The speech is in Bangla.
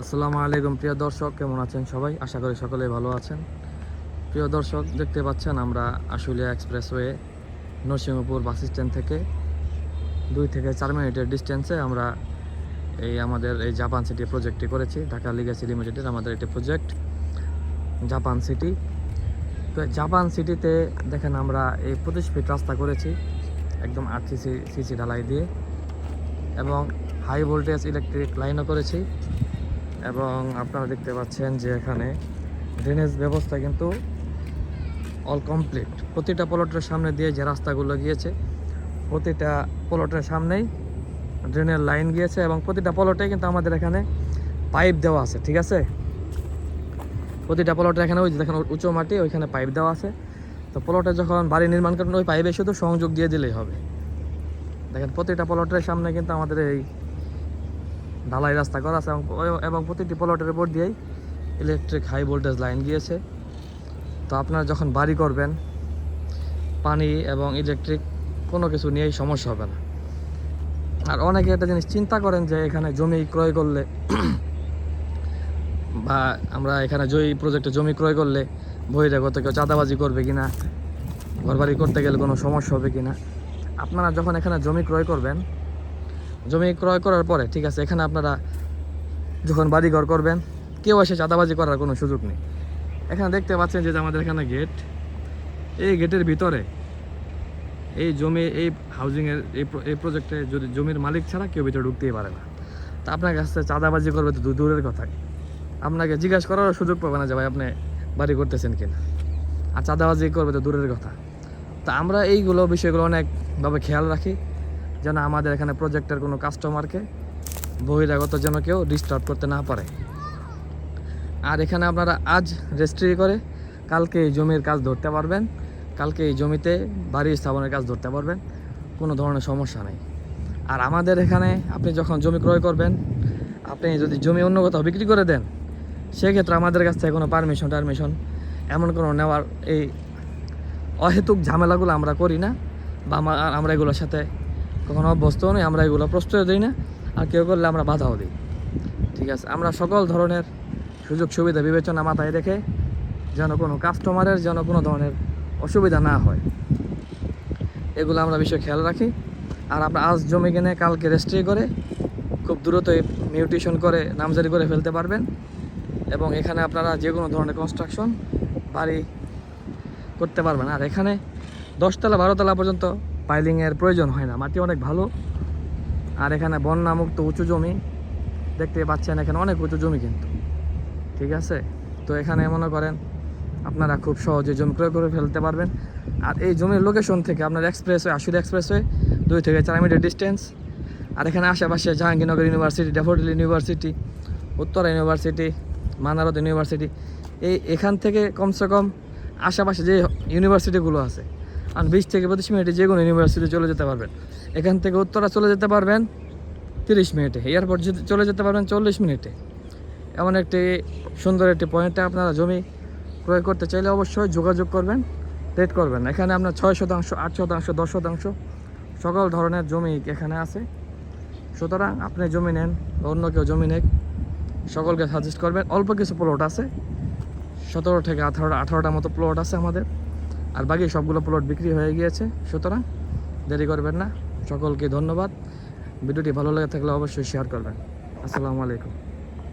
আসসালামু আলাইকুম প্রিয় দর্শক, কেমন আছেন সবাই? আশা করি সকলেই ভালো আছেন। প্রিয় দর্শক, দেখতে পাচ্ছেন আমরা Ashulia expressway Narsinghpur bus stand থেকে 2 থেকে 4 মিনিটের ডিস্টেন্সে আমরা আমাদের এই জাপান সিটি প্রজেক্টটি করেছি। ঢাকা লিগ্যাসি লিমিটেডের আমাদের একটি প্রজেক্ট জাপান সিটি। তো জাপান সিটিতে দেখেন আমরা এই 25 ফিট রাস্তা করেছি একদম 8 সিসি ঢালাই দিয়ে, এবং হাই ভোল্টেজ ইলেকট্রিক লাইনও করেছি। এবং আপনারা দেখতে পাচ্ছেন যে এখানে ড্রেনেজ ব্যবস্থা কিন্তু অল কমপ্লিট। প্রতিটা প্লটের সামনে দিয়ে যে রাস্তাগুলো গিয়েছে, প্রতিটা প্লটের সামনেই ড্রেনের লাইন গিয়েছে, এবং প্রতিটা প্লটে কিন্তু আমাদের এখানে পাইপ দেওয়া আছে। ঠিক আছে, প্রতিটা প্লটের এখানে ওই যে দেখেন উঁচু মাটি, ওইখানে পাইপ দেওয়া আছে। তো প্লটে যখন বাড়ি নির্মাণ করেন ওই পাইপে শুধু সংযোগ দিয়ে দিলেই হবে। দেখেন প্রতিটা প্লটের সামনে কিন্তু আমাদের এই ঢালাই রাস্তা করা আছে, এবং প্রতিটি প্লটের উপর দিয়েই ইলেকট্রিক হাই ভোল্টেজ লাইন গিয়েছে। তো আপনারা যখন বাড়ি করবেন, পানি এবং ইলেকট্রিক কোনো কিছু নিয়েই সমস্যা হবে না। আর অনেকে একটা জিনিস চিন্তা করেন যে এখানে জমি ক্রয় করলে বা আমরা এখানে প্রজেক্টে জমি ক্রয় করলে বহিরাগত কেউ চাঁদাবাজি করবে কিনা, ঘরবাড়ি করতে গেলে কোনো সমস্যা হবে কিনা। আপনারা যখন এখানে জমি ক্রয় করবেন, জমি ক্রয় করার পরে ঠিক আছে, এখানে আপনারা যখন বাড়িঘর করবেন কেউ এসে চাঁদাবাজি করার কোনো সুযোগ নেই। এখানে দেখতে পাচ্ছেন যে আমাদের এখানে গেট, এই গেটের ভিতরে এই জমি, এই হাউজিংয়ের এই প্রজেক্টে যদি জমির মালিক ছাড়া কেউ ভিতরে ঢুকতেই পারে না। তা আপনার কাছে চাঁদাবাজি করবে তো দূরের কথা, আপনাকে জিজ্ঞাসা করারও সুযোগ পাবে না যে ভাই আপনি বাড়ি করতেছেন কিনা, আর চাঁদাবাজি করবে তো দূরের কথা। তা আমরা এইগুলো বিষয়গুলো অনেকভাবে খেয়াল রাখি যেন আমাদের এখানে প্রজেক্টের কোনো কাস্টমারকে বহিরাগত যেন কেউ ডিস্টার্ব করতে না পারে। আর এখানে আপনারা আজ রেজিস্ট্রি করে কালকে এই জমির কাজ ধরতে পারবেন, কালকে এই জমিতে বাড়ি স্থাপনের কাজ ধরতে পারবেন, কোনো ধরনের সমস্যা নেই। আর আমাদের এখানে আপনি যখন জমি ক্রয় করবেন, আপনি যদি জমি অন্য কোথাও বিক্রি করে দেন, সেক্ষেত্রে আমাদের কাছ থেকে কোনো পারমিশন এমন কোনো নেওয়ার এই অহেতুক ঝামেলাগুলো আমরা করি না, বা আমরা এগুলোর সাথে কখনো অভ্যস্তও নই, আমরা এগুলো প্রশ্রয় দিই না, আর কেউ করলে আমরা বাধাও দিই। ঠিক আছে, আমরা সকল ধরনের সুযোগ সুবিধা বিবেচনা মাথায় রেখে যেন কোনো কাস্টমারের যেন কোনো ধরনের অসুবিধা না হয়, এগুলো আমরা বিষয় খেয়াল রাখি। আর আমরা আজ জমি কিনে কালকে রেজিস্ট্রি করে খুব দ্রুতই মিউটেশন করে নামজারি করে ফেলতে পারবেন, এবং এখানে আপনারা যে কোনো ধরনের কনস্ট্রাকশন বাড়ি করতে পারবেন। আর এখানে 10 তলা 12 তলা পর্যন্ত পাইলিংয়ের প্রয়োজন হয় না, মাটি অনেক ভালো। আর এখানে বন্যামুক্ত উঁচু জমি দেখতে পাচ্ছেন, এখানে অনেক উঁচু জমি কিন্তু। ঠিক আছে, তো এখানে মনে করেন আপনারা খুব সহজে জমি ক্রয় করে ফেলতে পারবেন। আর এই জমির লোকেশন থেকে আপনার এক্সপ্রেসওয়ে, আশুলিয়া এক্সপ্রেসওয়ে 2 থেকে 4 মিনিটের ডিস্টেন্স। আর এখানে আশেপাশে Jahangirnagar university, daffodil university, Uttara university, Manarat university, এখান থেকে কমসে কম আশেপাশে যে ইউনিভার্সিটিগুলো আছে, আর 20 থেকে 25 মিনিটে যে কোনো ইউনিভার্সিটি চলে যেতে পারবেন। এখান থেকে উত্তরা চলে যেতে পারবেন 30 মিনিটে, এয়ারপোর্ট চলে যেতে পারবেন 40 মিনিটে। এমন একটি সুন্দর একটি পয়েন্টে আপনারা জমি ক্রয় করতে চাইলে অবশ্যই যোগাযোগ করবেন, রেট করবেন। এখানে আপনার 6%, 8%, 10% সকল ধরনের জমি এখানে আছে। সুতরাং আপনি জমি নেন বা অন্য কেউ জমি নেক, সকলকে সাজেস্ট করবেন। অল্প কিছু প্লট আছে, 17 থেকে 18টা মতো প্লট আছে আমাদের, আর বাকি সবগুলো প্লট বিক্রি হয়ে গিয়েছে। সুতরাং দেরি করবেন না। সকলকে ধন্যবাদ। ভিডিওটি ভালো লেগে থাকলে অবশ্যই শেয়ার করবেন। আসসালামু আলাইকুম।